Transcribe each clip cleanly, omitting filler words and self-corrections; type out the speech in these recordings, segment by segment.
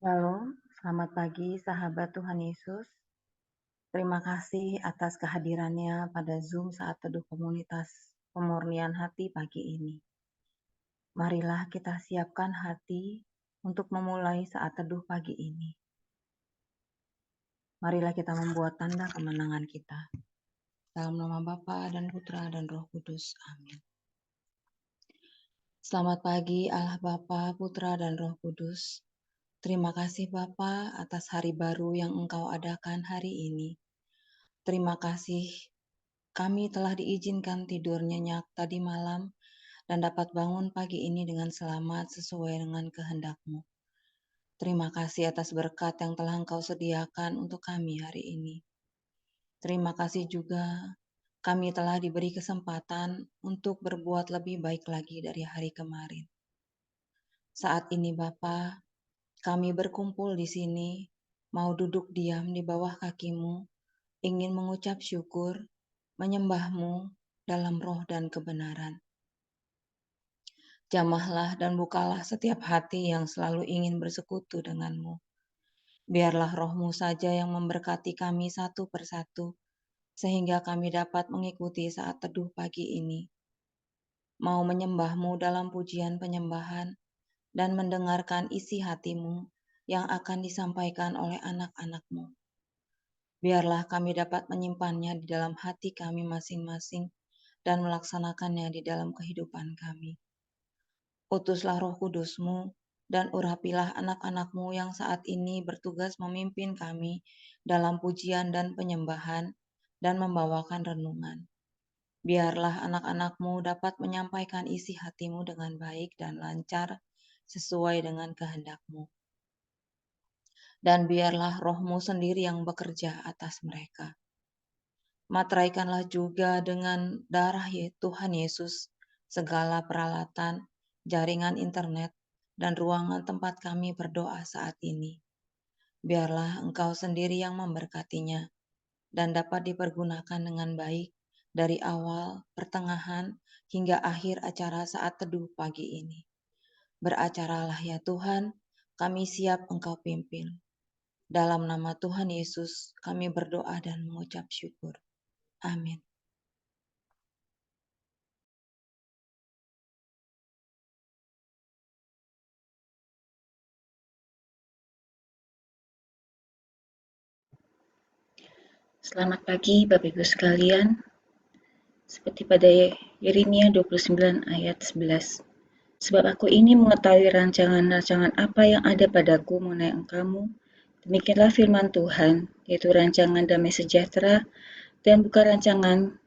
Shalom, selamat pagi sahabat Tuhan Yesus. Terima kasih atas kehadirannya pada Zoom saat teduh komunitas pemurnian hati pagi ini. Marilah kita siapkan hati untuk memulai saat teduh pagi ini. Marilah kita membuat tanda kemenangan kita. Dalam nama Bapa dan Putra dan Roh Kudus. Amin. Selamat pagi Allah Bapa, Putra dan Roh Kudus. Terima kasih Bapa atas hari baru yang Engkau adakan hari ini. Terima kasih kami telah diizinkan tidur nyenyak tadi malam dan dapat bangun pagi ini dengan selamat sesuai dengan kehendak-Mu. Terima kasih atas berkat yang telah Engkau sediakan untuk kami hari ini. Terima kasih juga kami telah diberi kesempatan untuk berbuat lebih baik lagi dari hari kemarin. Saat ini Bapa, kami berkumpul di sini, mau duduk diam di bawah kaki-Mu, ingin mengucap syukur, menyembah-Mu dalam roh dan kebenaran. Jamahlah dan bukalah setiap hati yang selalu ingin bersekutu denganmu. Biarlah roh-Mu saja yang memberkati kami satu persatu, sehingga kami dapat mengikuti saat teduh pagi ini. Mau menyembah-Mu dalam pujian penyembahan dan mendengarkan isi hati-Mu yang akan disampaikan oleh anak-anak-Mu. Biarlah kami dapat menyimpannya di dalam hati kami masing-masing dan melaksanakannya di dalam kehidupan kami. Utuslah Roh Kudus-Mu dan urapilah anak-anak-Mu yang saat ini bertugas memimpin kami dalam pujian dan penyembahan dan membawakan renungan. Biarlah anak-anak-Mu dapat menyampaikan isi hati-Mu dengan baik dan lancar sesuai dengan kehendak-Mu. Dan biarlah Roh-Mu sendiri yang bekerja atas mereka. Materaikanlah juga dengan darah Tuhan Yesus segala peralatan, jaringan internet, dan ruangan tempat kami berdoa saat ini. Biarlah Engkau sendiri yang memberkatinya dan dapat dipergunakan dengan baik dari awal, pertengahan, hingga akhir acara saat teduh pagi ini. Beracaralah ya Tuhan, kami siap Engkau pimpin. Dalam nama Tuhan Yesus kami berdoa dan mengucap syukur. Amin. Selamat pagi Bapak Ibu sekalian. Seperti pada Yeremia 29 ayat 11. Sebab aku ini mengetahui rancangan-rancangan apa yang ada padaku mengenai engkamu. Demikianlah firman Tuhan, yaitu rancangan damai sejahtera dan bukan rancangan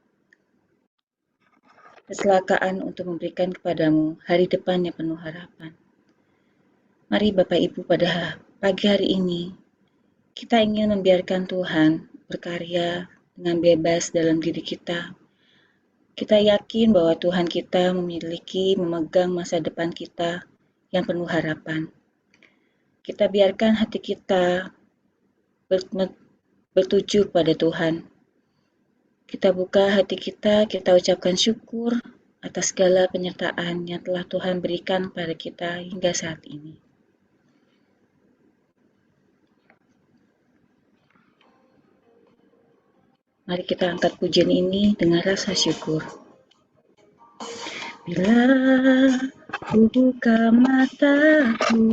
kecelakaan untuk memberikan kepadamu hari depan yang penuh harapan. Mari Bapak Ibu pada pagi hari ini, kita ingin membiarkan Tuhan berkarya dengan bebas dalam diri kita. Kita yakin bahwa Tuhan kita memegang masa depan kita yang penuh harapan. Kita biarkan hati kita bertuju pada Tuhan. Kita buka hati kita, kita ucapkan syukur atas segala penyertaan yang telah Tuhan berikan pada kita hingga saat ini. Mari kita angkat pujian ini dengan rasa syukur. Bila ku buka mataku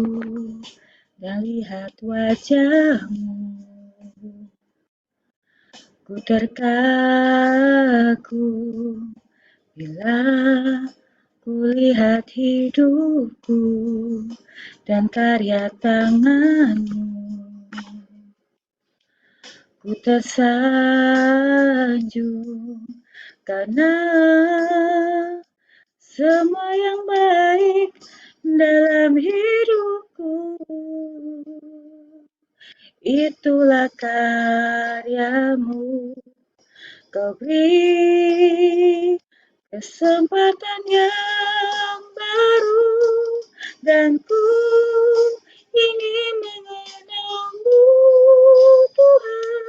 dan lihat wajah-Mu, ku terkagu bila ku lihat hidupku dan karya tangan-Mu. Ku tersanjung karena semua yang baik dalam hidupku, itulah karya-Mu. Kau beri kesempatan yang baru dan ku ingin mengenal-Mu Tuhan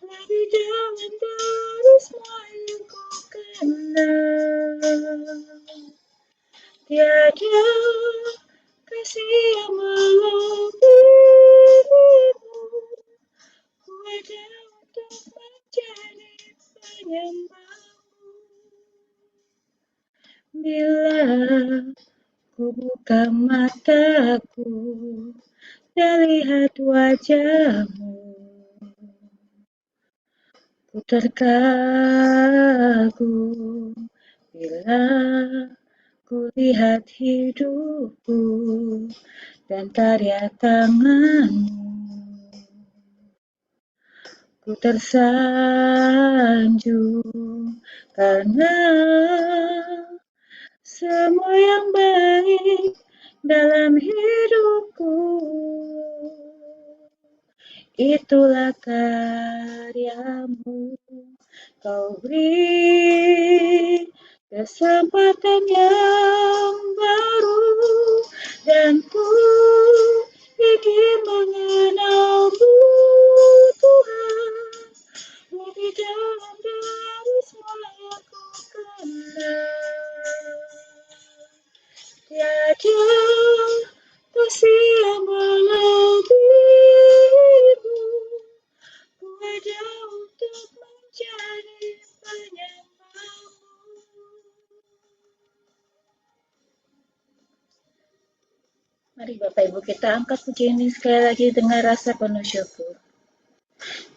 lebih dalam dari semua yang ku kenal. Tiada kasih yang melebihi Ku buka mataku dan lihat wajahmu. Ku terkagum bila ku lihat hidupku dan karya tanganmu. Ku tersanjung karena semua yang baik dalam hidupku itulah karyamu. Kau beri kesempatan yang baru dan ku ingin mengenalmu Tuhan lebih dalam dari semua yang ku kenal. Tiada kasih yang melebihimu. Ku ada untuk menjadi penyembahmu. Mari Bapak Ibu kita angkat pujian ini sekali lagi dengan rasa penuh syukur.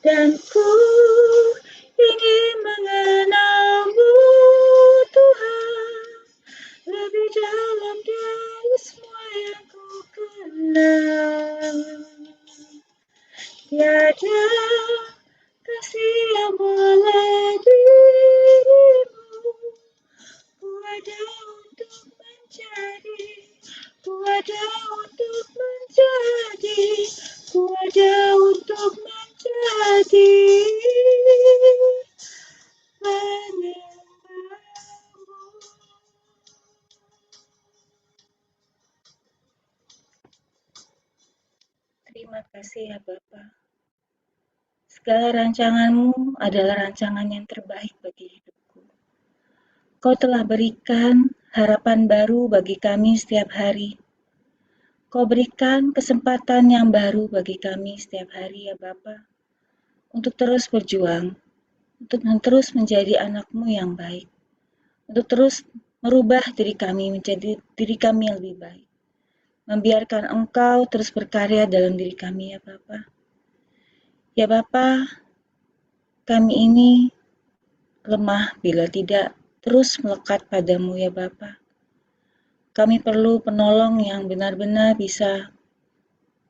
Dan ku ingin mengenalmu Tuhan lebih dalam dari semua yang ku kenal. Tiada kasih yang melebihimu. Ku ada untuk menjadi, ku ada untuk menjadi, ku ada untuk menjadi penyembahmu. Terima kasih ya Bapa. Segala rancanganmu adalah rancangan yang terbaik bagi hidupku. Kau telah berikan harapan baru bagi kami setiap hari. Kau berikan kesempatan yang baru bagi kami setiap hari ya Bapa, untuk terus berjuang, untuk terus menjadi anak-Mu yang baik, untuk terus merubah diri kami menjadi diri kami yang lebih baik. Membiarkan Engkau terus berkarya dalam diri kami ya Bapa. Ya Bapa, kami ini lemah bila tidak terus melekat padamu ya Bapa. Kami perlu penolong yang benar-benar bisa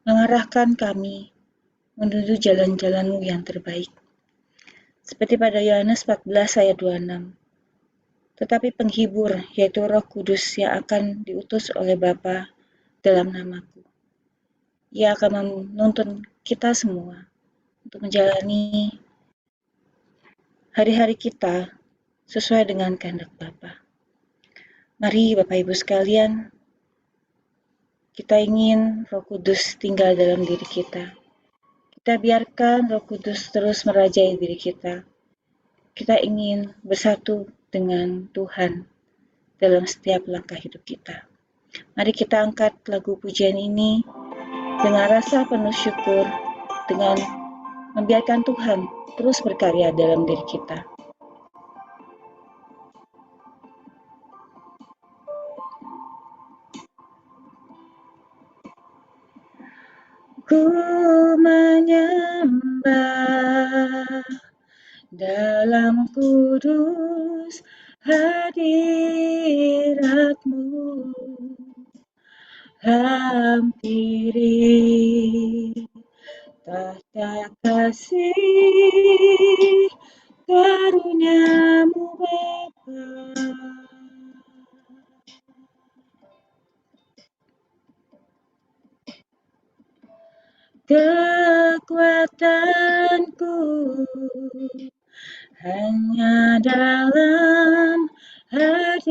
mengarahkan kami menuju jalan-jalan-Mu yang terbaik. Seperti pada Yohanes 14 ayat 26. Tetapi penghibur, yaitu Roh Kudus yang akan diutus oleh Bapa dalam namaku. Ia akan menuntun kita semua untuk menjalani hari-hari kita sesuai dengan kehendak Bapa. Mari Bapak Ibu sekalian, kita ingin Roh Kudus tinggal dalam diri kita. Kita biarkan Roh Kudus terus merajai diri kita. Kita ingin bersatu dengan Tuhan dalam setiap langkah hidup kita. Mari kita angkat lagu pujian ini dengan rasa penuh syukur, dengan membiarkan Tuhan terus berkarya dalam diri kita. Ku menyembah dalam kudus hadirat-Mu, hampiri tahta kasih karunia-Mu Bapa. Kekuatanku hanya dalam hadirat-Mu,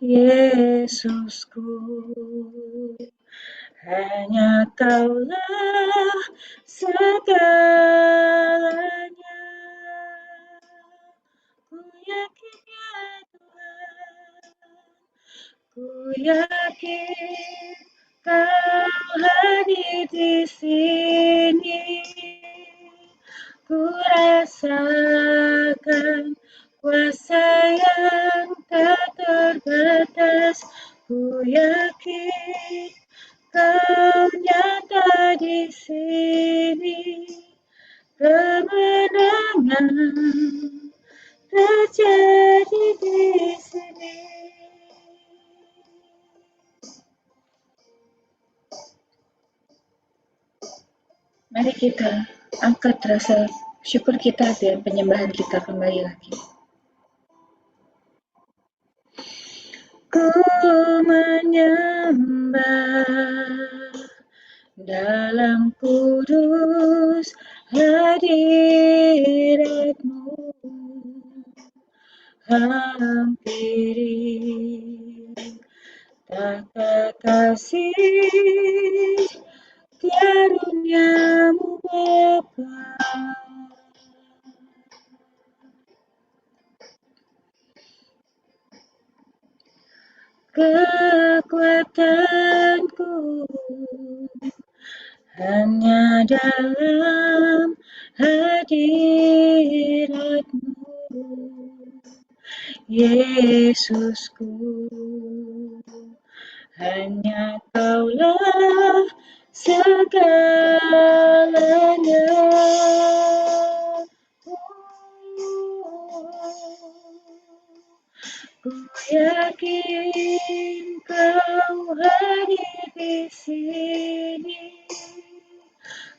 Yesusku. Hanya Kaulah segalanya. Ku yakin ya Tuhan, ku yakin Kau hadir di sini. Ku rasakan kuasa yang sini, kemenangan terjadi di sini. Mari kita angkat rasa syukur kita dan penyembahan kita kembali lagi. Ku menyembah dalam kudus hadirat-Mu, hampiri tata kasih karunia-Mu Bapa. Kekuatanku hanya dalam hadirat-Mu, Yesusku. Hanya Kaulah segalanya. Ku yakin Kau hadir di sini.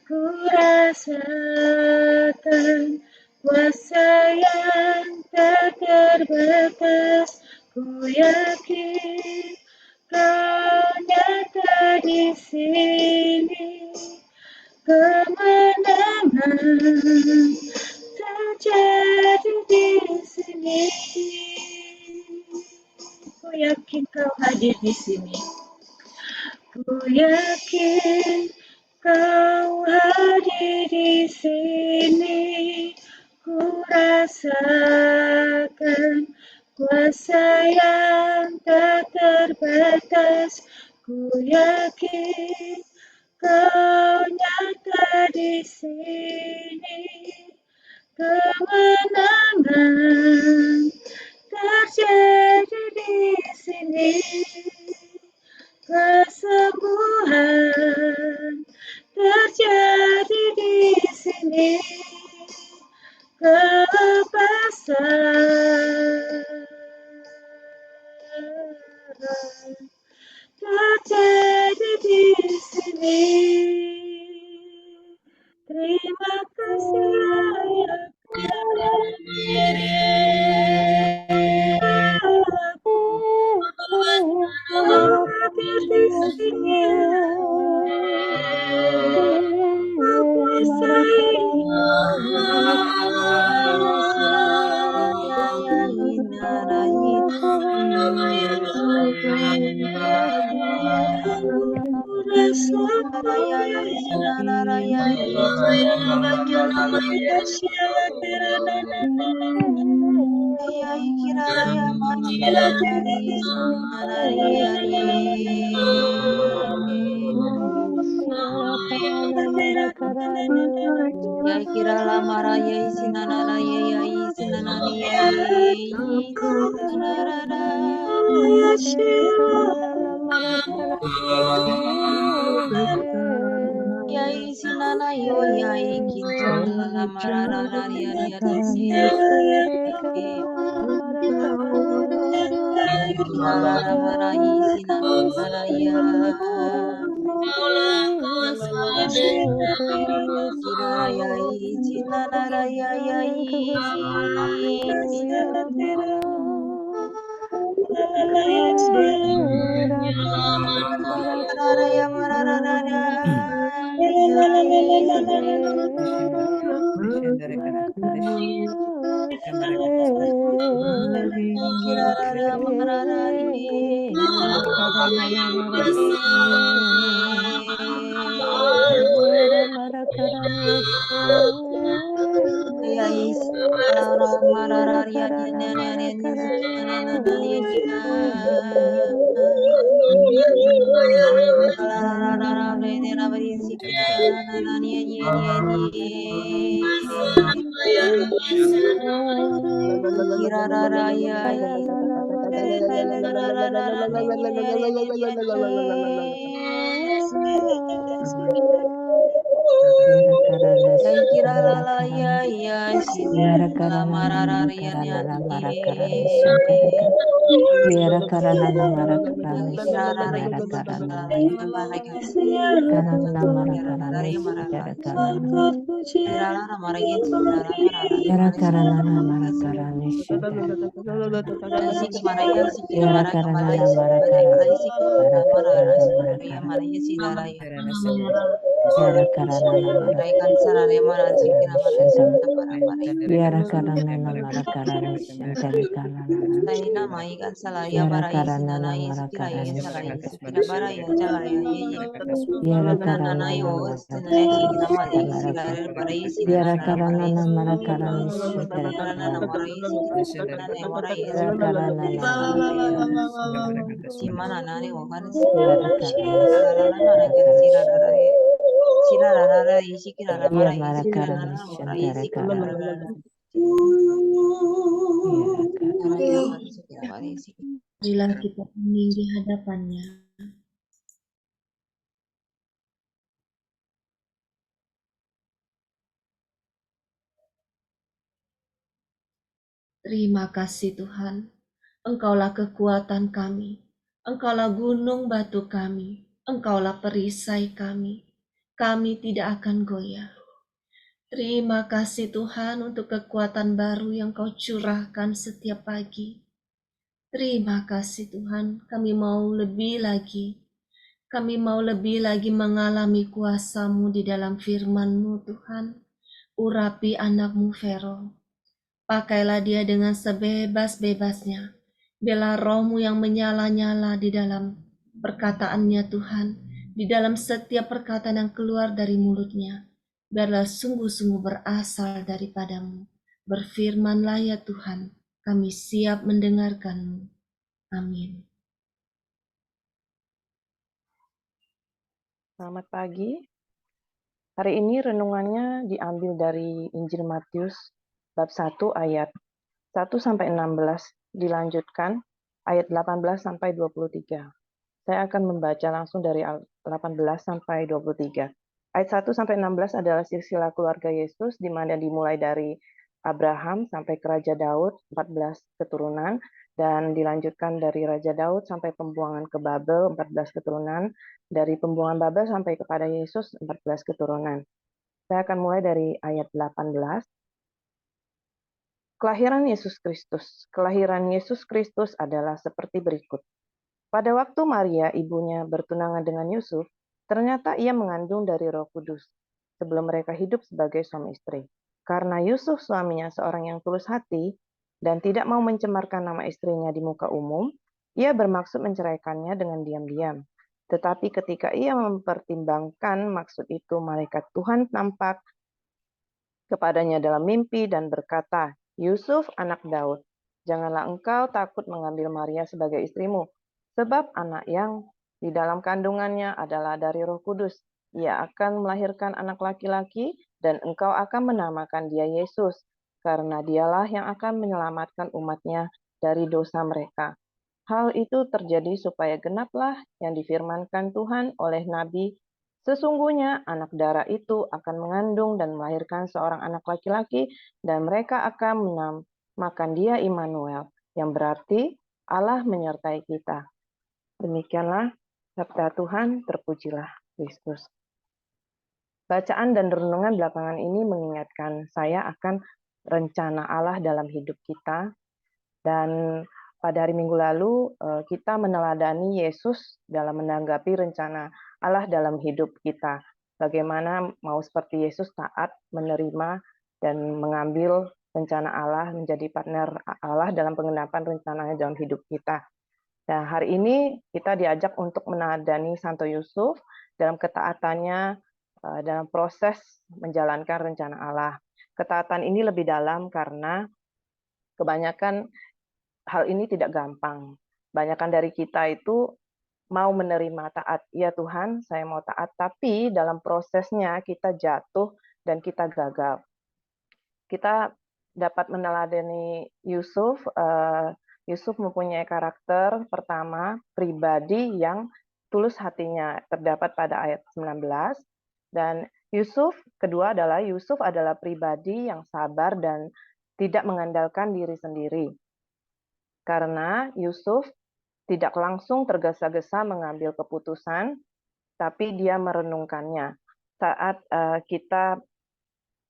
Ku rasakan kuasa yang tak terbatas. Ku yakin Kau nyata di sini. Kemenangan terjadi di sini. Ku yakin Kau hadir di sini. Ku yakin Kau hadir di sini. Ku rasakan kuasa yang tak terbatas. Ku yakin Kau nyata di sini. Kemenangan terjadi di sini. Kesembuhan terjadi di sini. Kelepasan terjadi di sini. Terima kasih Ayah. Hadir di sini. Kuasa Yai kirala mara yai sinanara yai sinanani yai sinanara yai sinana yo yai kintalala marara yari yari kirala mara yai sinanara kirara yai sinanara yai Yara karana Ya shantara kiralala ya karana. ya Yara shirala karana nana marararianya karana namara karana shantara ye. karana. Yara karana namara Ya karana kiralala shantara ya karana shirala nana. ya maragya. Karana namara karana Kiralala shantara maragya. karana. Kiralala maragya shirala mararari Yara maragya. karana namara karana shantara karana. Siki maraya sikira Yara mara karana kamalai namara sikira karana kalai sikira shantara marara karana namara sikira karana. maraya sidara ya. Yara karana namara Raikan sarare mara sikira karana mara shantara. sikira para para. Yara karana namara karana shantara karana. Saina mai kan salaya Yara bara isi karana nana namara sikira ye karana salaya shantara. sikira bara ya jalaya ye. Yara Nana karana nana yo namara sinane sikira mara shantara sikira karana. bara isi nana Yara nana mara karana isi. namara karana shantara Nana nana karana. mara isi sikira nana mara isi Yara sikira karana bara namara sikira ya. karana shantara karana. Simana nani wokan sikira Yara bara karana sikira rara nana shantara kan karana. sirara ya. Shirarara isikirara Iya mara mara isikirana karana mara shantara karana. isikirara Yara karana. karaya baru sikira bara isikira. Marilah kita hening di hadapannya. Terima kasih Tuhan, Engkaulah kekuatan kami, Engkaulah gunung batu kami, Engkaulah perisai kami. Kami tidak akan goyah. Terima kasih Tuhan untuk kekuatan baru yang Kau curahkan setiap pagi. Terima kasih Tuhan, kami mau lebih lagi. Kami mau lebih lagi mengalami kuasa-Mu di dalam firman-Mu Tuhan. Urapi anak-Mu Vero. Pakailah dia dengan sebebas-bebasnya. Biarlah roh-Mu yang menyala-nyala di dalam perkataannya Tuhan. Di dalam setiap perkataan yang keluar dari mulutnya. Biarlah sungguh-sungguh berasal daripada-Mu. Berfirmanlah ya Tuhan, kami siap mendengarkan-Mu. Amin. Selamat pagi. Hari ini renungannya diambil dari Injil Matius bab 1 ayat 1 sampai 16, dilanjutkan ayat 18 sampai 23. Saya akan membaca langsung dari 18 sampai 23. Ayat 1 sampai 16 adalah silsilah keluarga Yesus di mana dimulai dari Abraham sampai ke Raja Daud, 14 keturunan, dan dilanjutkan dari Raja Daud sampai pembuangan ke Babel, 14 keturunan, dari pembuangan Babel sampai kepada Yesus, 14 keturunan. Saya akan mulai dari ayat 18. Kelahiran Yesus Kristus. Kelahiran Yesus Kristus adalah seperti berikut. Pada waktu Maria, ibunya, bertunangan dengan Yusuf, ternyata ia mengandung dari Roh Kudus sebelum mereka hidup sebagai suami istri. Karena Yusuf suaminya seorang yang tulus hati dan tidak mau mencemarkan nama istrinya di muka umum, ia bermaksud menceraikannya dengan diam-diam. Tetapi ketika ia mempertimbangkan maksud itu, malaikat Tuhan tampak kepadanya dalam mimpi dan berkata, "Yusuf, anak Daud, janganlah engkau takut mengambil Maria sebagai istrimu, sebab anak yang di dalam kandungannya adalah dari Roh Kudus. Ia akan melahirkan anak laki-laki, dan engkau akan menamakan dia Yesus, karena dialah yang akan menyelamatkan umatnya dari dosa mereka." Hal itu terjadi supaya genaplah yang difirmankan Tuhan oleh Nabi, "Sesungguhnya anak darah itu akan mengandung dan melahirkan seorang anak laki-laki, dan mereka akan menamakan dia Immanuel," yang berarti Allah menyertai kita. Demikianlah sabda Tuhan, terpujilah Kristus. Bacaan dan renungan belakangan ini mengingatkan saya akan rencana Allah dalam hidup kita, dan pada hari Minggu lalu kita meneladani Yesus dalam menanggapi rencana Allah dalam hidup kita. Bagaimana mau seperti Yesus taat, menerima, dan mengambil rencana Allah, menjadi partner Allah dalam penggenapan rencananya dalam hidup kita. Nah, hari ini kita diajak untuk meneladani Santo Yusuf dalam ketaatannya dalam proses menjalankan rencana Allah. Ketaatan ini lebih dalam karena kebanyakan hal ini tidak gampang. Banyakan dari kita itu mau menerima taat. Ya Tuhan, saya mau taat, tapi dalam prosesnya kita jatuh dan kita gagal. Kita dapat meneladani Yusuf. Yusuf mempunyai karakter pertama, pribadi yang tulus hatinya terdapat pada ayat 19. Dan kedua adalah Yusuf adalah pribadi yang sabar dan tidak mengandalkan diri sendiri. Karena Yusuf tidak langsung tergesa-gesa mengambil keputusan, tapi dia merenungkannya. Saat kita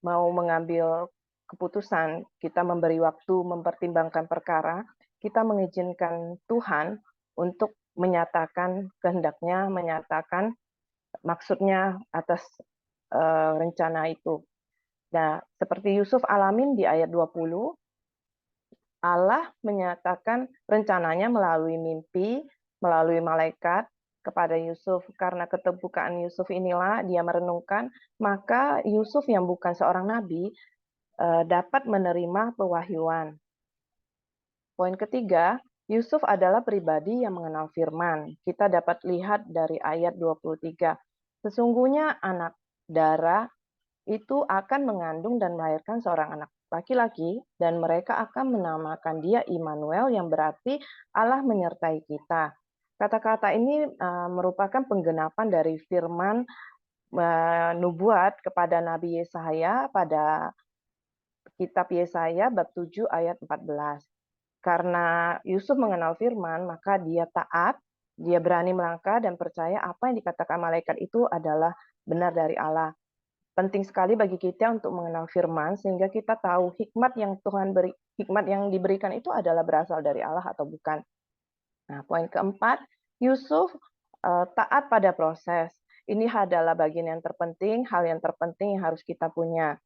mau mengambil keputusan, kita memberi waktu mempertimbangkan perkara, kita mengizinkan Tuhan untuk menyatakan kehendaknya, menyatakan maksudnya atas rencana itu. Nah, seperti Yusuf alamin di ayat 20, Allah menyatakan rencananya melalui mimpi, melalui malaikat kepada Yusuf. Karena keterbukaan Yusuf inilah dia merenungkan, maka Yusuf yang bukan seorang nabi dapat menerima pewahyuan. Poin ketiga, Yusuf adalah pribadi yang mengenal firman. Kita dapat lihat dari ayat 23. Sesungguhnya anak darah itu akan mengandung dan melahirkan seorang anak laki-laki, dan mereka akan menamakan dia Immanuel, yang berarti Allah menyertai kita. Kata-kata ini merupakan penggenapan dari firman nubuat kepada Nabi Yesaya pada kitab Yesaya bab 7 ayat 14. Karena Yusuf mengenal firman, maka dia taat, dia berani melangkah dan percaya apa yang dikatakan malaikat itu adalah benar dari Allah. Penting sekali bagi kita untuk mengenal firman sehingga kita tahu hikmat yang hikmat yang diberikan itu adalah berasal dari Allah atau bukan. Nah, poin keempat, Yusuf taat pada proses. Ini adalah bagian yang terpenting, hal yang terpenting yang harus kita punya.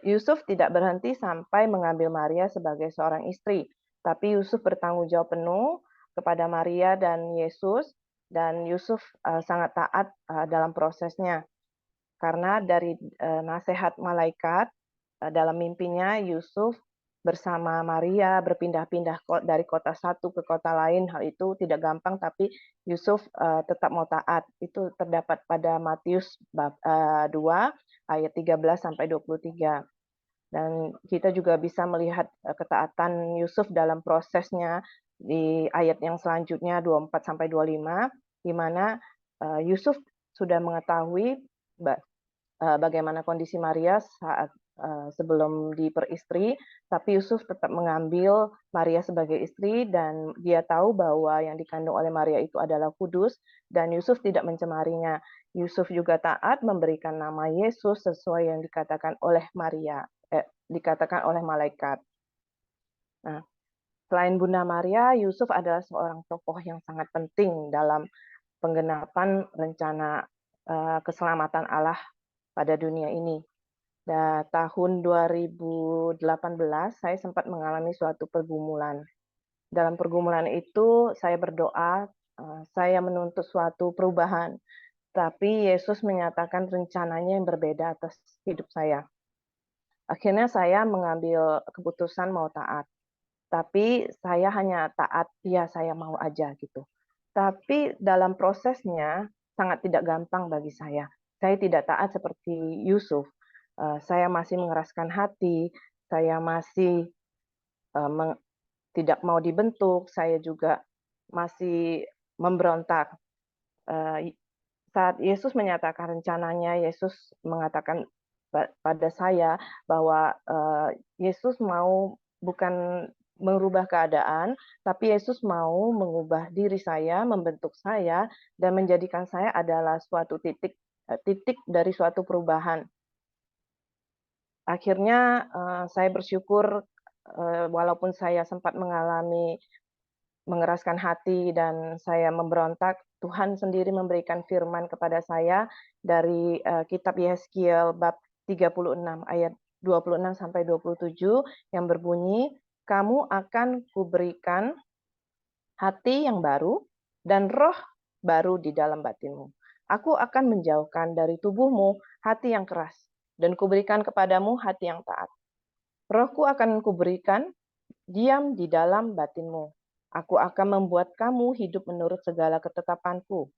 Yusuf tidak berhenti sampai mengambil Maria sebagai seorang istri, tapi Yusuf bertanggung jawab penuh kepada Maria dan Yesus, dan Yusuf sangat taat dalam prosesnya. Karena dari nasihat malaikat dalam mimpinya Yusuf bersama Maria berpindah-pindah dari kota satu ke kota lain. Hal itu tidak gampang, tapi Yusuf tetap mau taat. Itu terdapat pada Matius bab 2 ayat 13 sampai 23. Dan kita juga bisa melihat ketaatan Yusuf dalam prosesnya di ayat yang selanjutnya 24 sampai 25, di mana Yusuf sudah mengetahui bagaimana kondisi Maria saat sebelum diperistri, tapi Yusuf tetap mengambil Maria sebagai istri, dan dia tahu bahwa yang dikandung oleh Maria itu adalah kudus, dan Yusuf tidak mencemarinya. Yusuf juga taat memberikan nama Yesus sesuai yang dikatakan oleh Maria, dikatakan oleh malaikat. Nah, selain Bunda Maria, Yusuf adalah seorang tokoh yang sangat penting dalam penggenapan rencana keselamatan Allah pada dunia ini. Dan tahun 2018 saya sempat mengalami suatu pergumulan. Dalam pergumulan itu saya berdoa, saya menuntut suatu perubahan. Tapi Yesus menyatakan rencananya yang berbeda atas hidup saya. Akhirnya saya mengambil keputusan mau taat. Tapi saya hanya taat, ya saya mau aja gitu. Tapi dalam prosesnya sangat tidak gampang bagi saya. Saya tidak taat seperti Yusuf. Saya masih mengeraskan hati, saya masih tidak mau dibentuk, saya juga masih memberontak. Saat Yesus menyatakan rencananya, Yesus mengatakan pada saya bahwa Yesus mau bukan merubah keadaan, tapi Yesus mau mengubah diri saya, membentuk saya, dan menjadikan saya adalah suatu titik dari suatu perubahan. Akhirnya saya bersyukur walaupun saya sempat mengalami mengeraskan hati dan saya memberontak, Tuhan sendiri memberikan firman kepada saya dari kitab Yeskiel bab 36 ayat 26 sampai 27 yang berbunyi, "Kamu akan kuberikan hati yang baru dan roh baru di dalam batinmu. Aku akan menjauhkan dari tubuhmu hati yang keras dan kuberikan kepadamu hati yang taat. Rohku akan kuberikan diam di dalam batinmu. Aku akan membuat kamu hidup menurut segala ketetapanku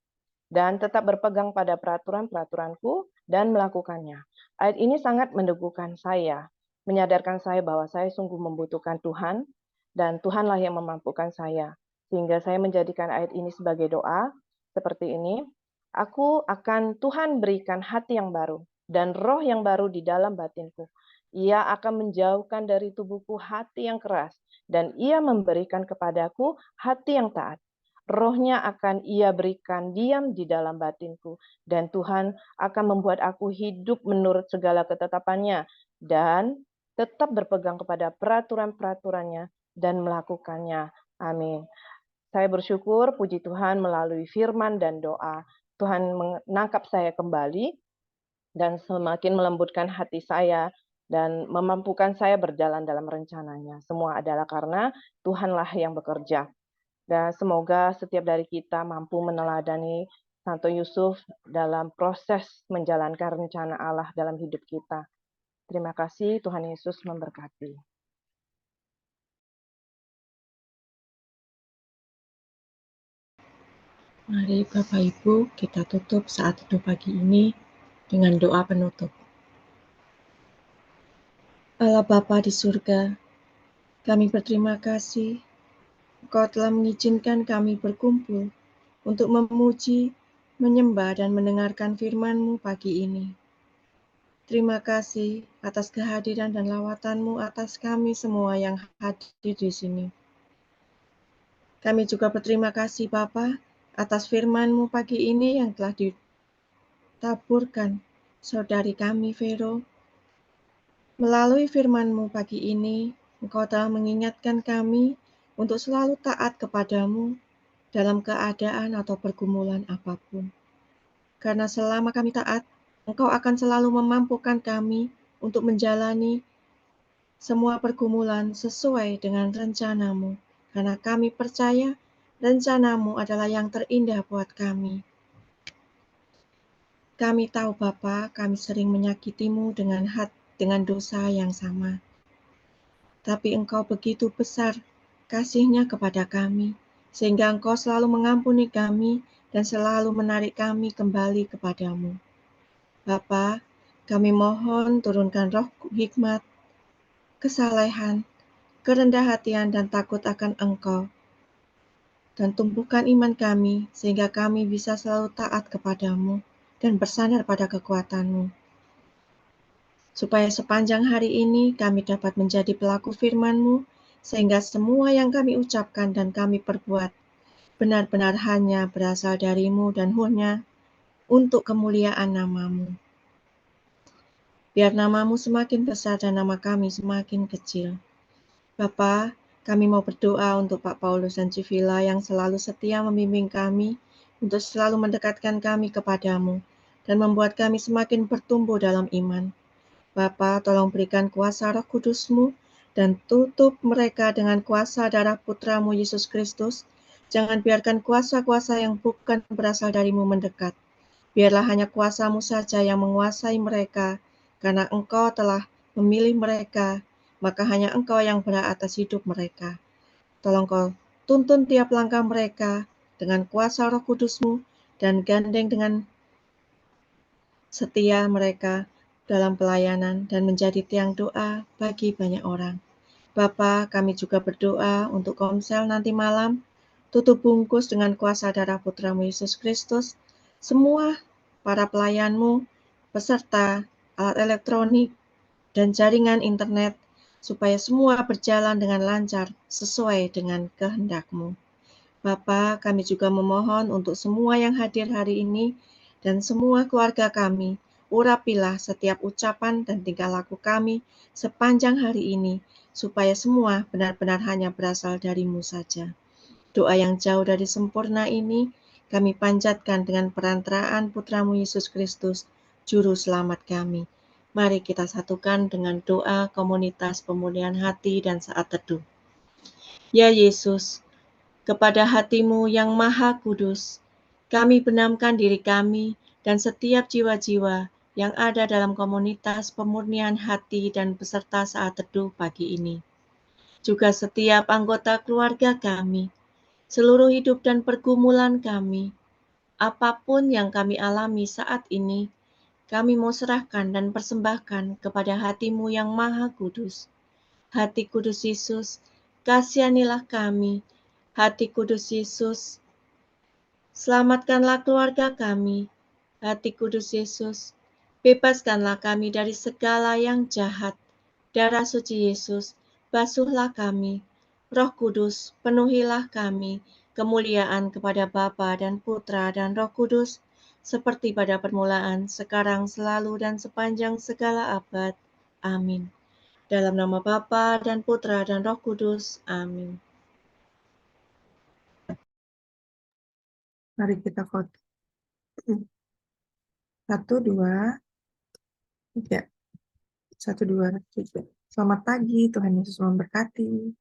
dan tetap berpegang pada peraturan-peraturanku dan melakukannya." Ayat ini sangat meneguhkan saya, menyadarkan saya bahwa saya sungguh membutuhkan Tuhan dan Tuhanlah yang memampukan saya. Sehingga saya menjadikan ayat ini sebagai doa. seperti ini, Tuhan berikan hati yang baru dan roh yang baru di dalam batinku. Ia akan menjauhkan dari tubuhku hati yang keras, dan ia memberikan kepadaku hati yang taat. Rohnya akan ia berikan diam di dalam batinku, dan Tuhan akan membuat aku hidup menurut segala ketetapannya, dan tetap berpegang kepada peraturan-peraturannya dan melakukannya. Amin. Saya bersyukur, puji Tuhan, melalui firman dan doa, Tuhan menangkap saya kembali dan semakin melembutkan hati saya dan memampukan saya berjalan dalam rencananya. Semua adalah karena Tuhanlah yang bekerja. Dan semoga setiap dari kita mampu meneladani Santo Yusuf dalam proses menjalankan rencana Allah dalam hidup kita. Terima kasih, Tuhan Yesus memberkati. Mari Bapak Ibu kita tutup saat teduh pagi ini dengan doa penutup. Allah Bapa di surga, kami berterima kasih Engkau telah mengizinkan kami berkumpul untuk memuji, menyembah, dan mendengarkan firman-Mu pagi ini. Terima kasih atas kehadiran dan lawatan-Mu atas kami semua yang hadir di sini. Kami juga berterima kasih Bapa atas firman-Mu pagi ini yang telah ditaburkan saudari kami Vero. Melalui firman-Mu pagi ini, Engkau telah mengingatkan kami untuk selalu taat kepadamu dalam keadaan atau pergumulan apapun. Karena selama kami taat, Engkau akan selalu memampukan kami untuk menjalani semua pergumulan sesuai dengan rencana-Mu. Karena kami percaya rencana-Mu adalah yang terindah buat kami. Kami tahu Bapa, kami sering menyakiti-Mu dengan dosa yang sama. Tapi Engkau begitu besar kasih-Nya kepada kami, sehingga Engkau selalu mengampuni kami dan selalu menarik kami kembali kepadamu. Bapa, kami mohon turunkan roh hikmat, kesalehan, kerendah hatian dan takut akan Engkau, dan tumbuhkan iman kami, sehingga kami bisa selalu taat kepadamu dan bersandar pada kekuatan-Mu. Supaya sepanjang hari ini kami dapat menjadi pelaku firman-Mu, sehingga semua yang kami ucapkan dan kami perbuat benar-benar hanya berasal dari-Mu dan hanya untuk kemuliaan nama-Mu. Biar nama-Mu semakin besar dan nama kami semakin kecil. Bapa, kami mau berdoa untuk Pak Paulus dan Civila yang selalu setia membimbing kami untuk selalu mendekatkan kami kepadamu dan membuat kami semakin bertumbuh dalam iman. Bapa, tolong berikan kuasa Roh Kudus-Mu dan tutup mereka dengan kuasa darah Putra-Mu Yesus Kristus. Jangan biarkan kuasa-kuasa yang bukan berasal dari-Mu mendekat. Biarlah hanya kuasa-Mu saja yang menguasai mereka, karena Engkau telah memilih mereka, maka hanya Engkau yang berhak atas hidup mereka. Tolong Kau tuntun tiap langkah mereka dengan kuasa Roh Kudus-Mu dan gandeng dengan setia mereka dalam pelayanan dan menjadi tiang doa bagi banyak orang. Bapa, kami juga berdoa untuk Komsel nanti malam, tutup bungkus dengan kuasa darah Putra-Mu Yesus Kristus, semua para pelayan-Mu, peserta alat elektronik, dan jaringan internet, supaya semua berjalan dengan lancar sesuai dengan kehendak-Mu. Bapa, kami juga memohon untuk semua yang hadir hari ini dan semua keluarga kami, urapilah setiap ucapan dan tingkah laku kami sepanjang hari ini, supaya semua benar-benar hanya berasal dari-Mu saja. Doa yang jauh dari sempurna ini kami panjatkan dengan perantaraan Putra-Mu Yesus Kristus, Juru Selamat kami. Mari kita satukan dengan doa komunitas pemulihan hati dan saat teduh. Ya Yesus, kepada hati-Mu yang maha kudus, kami benamkan diri kami dan setiap jiwa-jiwa yang ada dalam komunitas pemurnian hati dan peserta saat teduh pagi ini. Juga setiap anggota keluarga kami, seluruh hidup dan pergumulan kami, apapun yang kami alami saat ini, kami mau serahkan dan persembahkan kepada hati-Mu yang maha kudus. Hati kudus Yesus, kasihanilah kami. Hati kudus Yesus, Selamatkanlah keluarga kami. Hati Kudus Yesus, bebaskanlah kami dari segala yang jahat. Darah suci Yesus, basuhlah kami. Roh Kudus, penuhilah kami. Kemuliaan kepada Bapa dan Putra dan Roh Kudus, seperti pada permulaan, sekarang, selalu, dan sepanjang segala abad. Amin. Dalam nama Bapa dan Putra dan Roh Kudus. Amin. Mari kita khotbah. 1, 2, 3. 1, 2, 3. Selamat pagi, Tuhan Yesus memberkati.